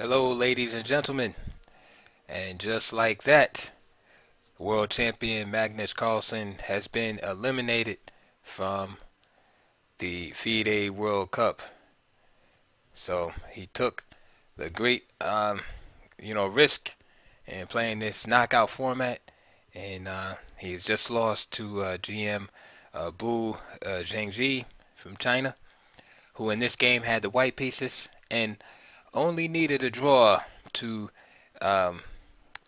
Hello, ladies and gentlemen. And just like that, world champion Magnus Carlsen has been eliminated from the FIDE World Cup. So he took the great, risk in playing this knockout format, and he's just lost to GM Bu Xiangzhi from China, who in this game had the white pieces and only needed a draw to um,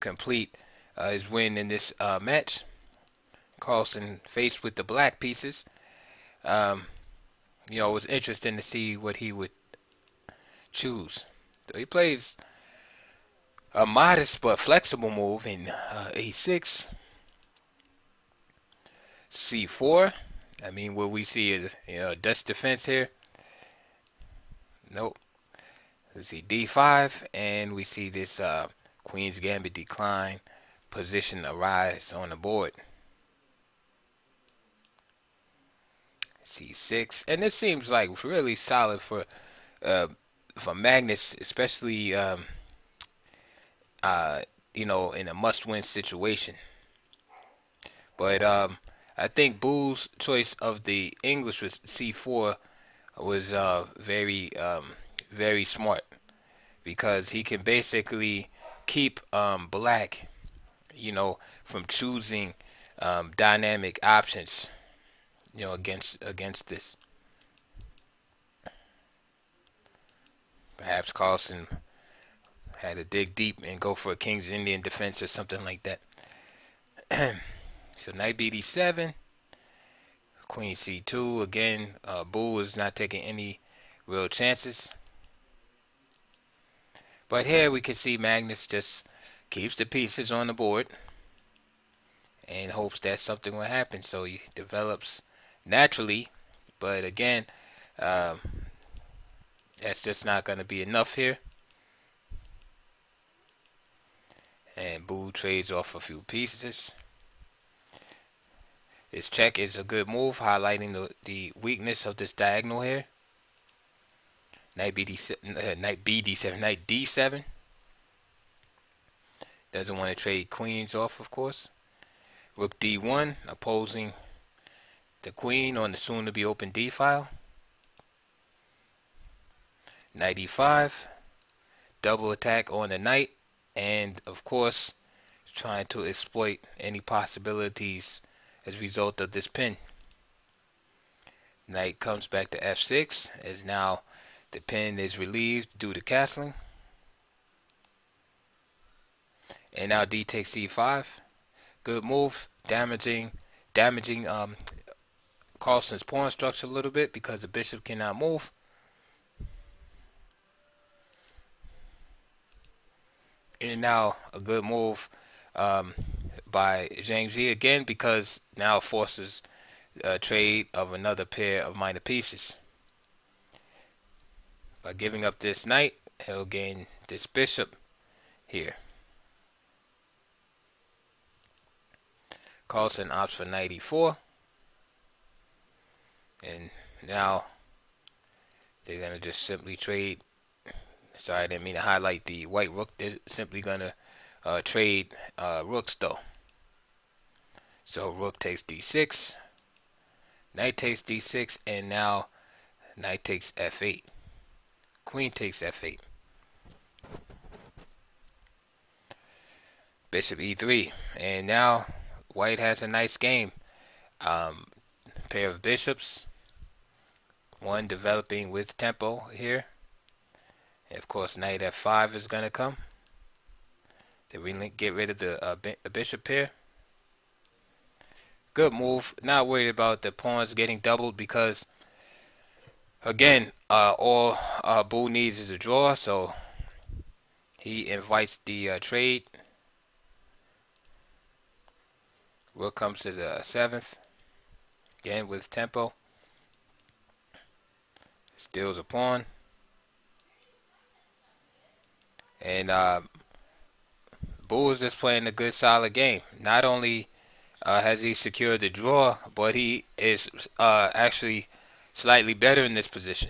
complete his win in this match. Carlsen faced with the black pieces. Um, it was interesting to see what he would choose. So he plays a modest but flexible move in a6, c4. I mean, what we see is Dutch defense here. Nope. Let's see d5, and we see this Queen's Gambit decline position arise on the board. c6, and this seems like really solid for Magnus, especially in a must-win situation. But I think Bull's choice of the English with c4 was very smart, because he can basically keep black, from choosing dynamic options, against this. Perhaps Carlsen had to dig deep and go for a King's Indian defense or something like that. So knight bd7, queen c2. Again, Bull is not taking any real chances. But here we can see Magnus just keeps the pieces on the board and hopes that something will happen. So he develops naturally, but again, that's just not going to be enough here. And Boo trades off a few pieces. This check is a good move, highlighting the weakness of this diagonal here. Knight bd7, knight bd7, knight d7. Doesn't want to trade queens off, of course. Rook d1, opposing the queen on the soon-to-be open d file. Knight e5, double attack on the knight, and of course, trying to exploit any possibilities as a result of this pin. Knight comes back to f6, as now the pin is relieved due to castling. And now d takes c5. Good move, damaging Carlsen's pawn structure a little bit, because the bishop cannot move. And now a good move by Xiangzhi again, because now forces a trade of another pair of minor pieces. By giving up this knight, he'll gain this bishop here. Carlsen opts for knight e4. And now they're going to just simply trade. Sorry, I didn't mean to highlight the white rook. They're simply going to trade rooks though. So rook takes d6. Knight takes d6, and now knight takes f8. Queen takes f8. Bishop e3. And now white has a nice game. Pair of bishops. One developing with tempo here. And of course, knight f5 is going to come. They really get rid of the bishop pair. Good move. Not worried about the pawns getting doubled, because again, all Boo needs is a draw, so he invites the trade. Rook comes to the 7th, again with tempo. Steals a pawn. And Boo is just playing a good solid game. Not only has he secured the draw, but he is actually slightly better in this position.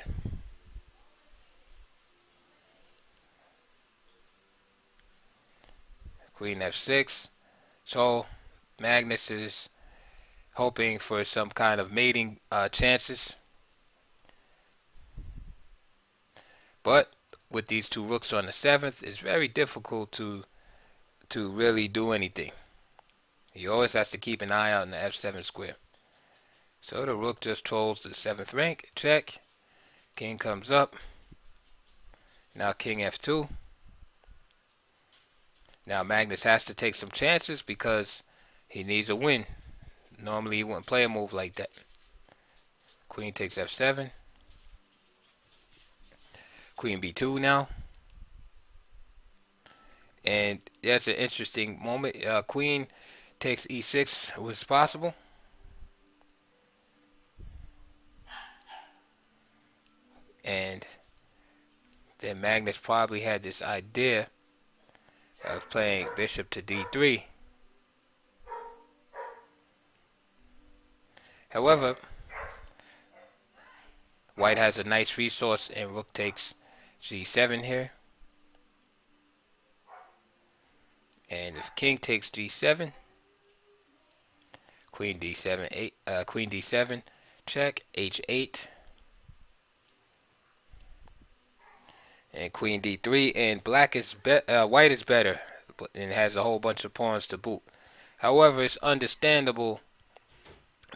Queen f6. So Magnus is hoping for some kind of mating chances. But with these two rooks on the 7th, it's very difficult to really do anything. He always has to keep an eye out in the f7 square. So the rook just trolls the 7th rank. Check. King comes up. Now king f2. Now Magnus has to take some chances because he needs a win. Normally he wouldn't play a move like that. Queen takes f7. Queen b2 now. And that's an interesting moment. Queen takes e6 was possible. And then Magnus probably had this idea of playing bishop to d3. However, white has a nice resource and rook takes g7 here. And if king takes g7, queen d7, queen d7, check, h8, and queen d3, and white is better and has a whole bunch of pawns to boot. However, it's understandable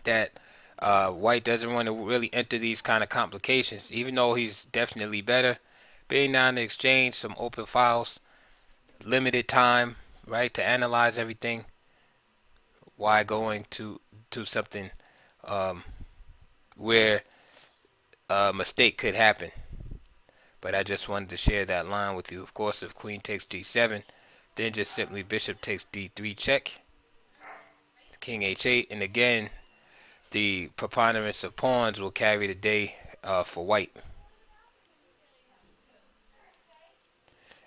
that white doesn't want to really enter these kind of complications, even though he's definitely better. Being down to exchange some open files, limited time, right, to analyze everything. Why going to something where a mistake could happen? But I just wanted to share that line with you. Of course, if queen takes g7, then just simply bishop takes d3 check, king h8, and again the preponderance of pawns will carry the day for white.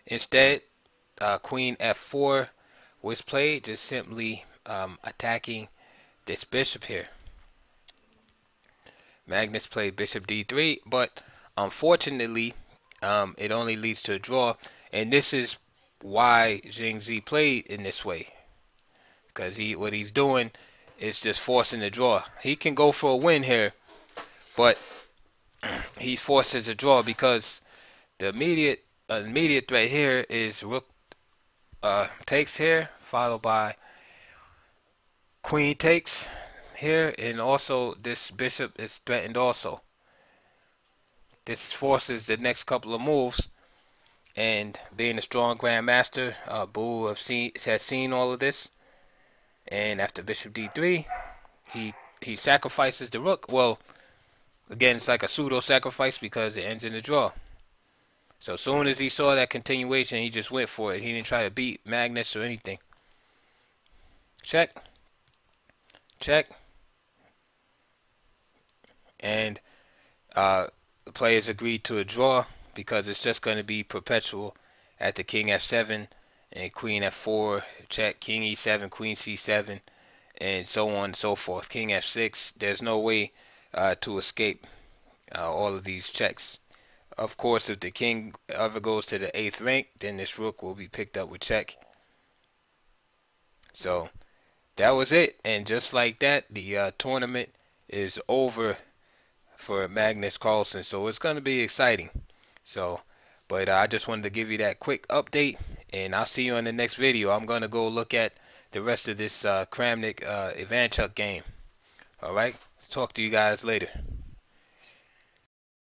Instead, queen f4 was played, just simply attacking this bishop here. Magnus played bishop d3, but unfortunately it only leads to a draw, and this is why Xiangzhi played in this way, because what he's doing is just forcing the draw. He can go for a win here, but he forces a draw because the immediate threat here is rook takes here, followed by queen takes here, and also this bishop is threatened also. This forces the next couple of moves, and being a strong grandmaster, Boo has seen all of this. And after bishop d3, he sacrifices the rook. Well, again, it's like a pseudo sacrifice because it ends in a draw. So as soon as he saw that continuation, he just went for it. He didn't try to beat Magnus or anything. Check. Check. And the players agreed to a draw because it's just going to be perpetual at the king f7 and queen f4, check, king e7, queen c7, and so on and so forth. King f6, there's no way to escape all of these checks. Of course, if the king ever goes to the 8th rank, then this rook will be picked up with check. So that was it, and just like that, the tournament is over for Magnus Carlsen. So it's going to be exciting. So, but I just wanted to give you that quick update, and I'll see you in the next video. I'm going to go look at the rest of this Kramnik Ivanchuk game. Alright, talk to you guys later.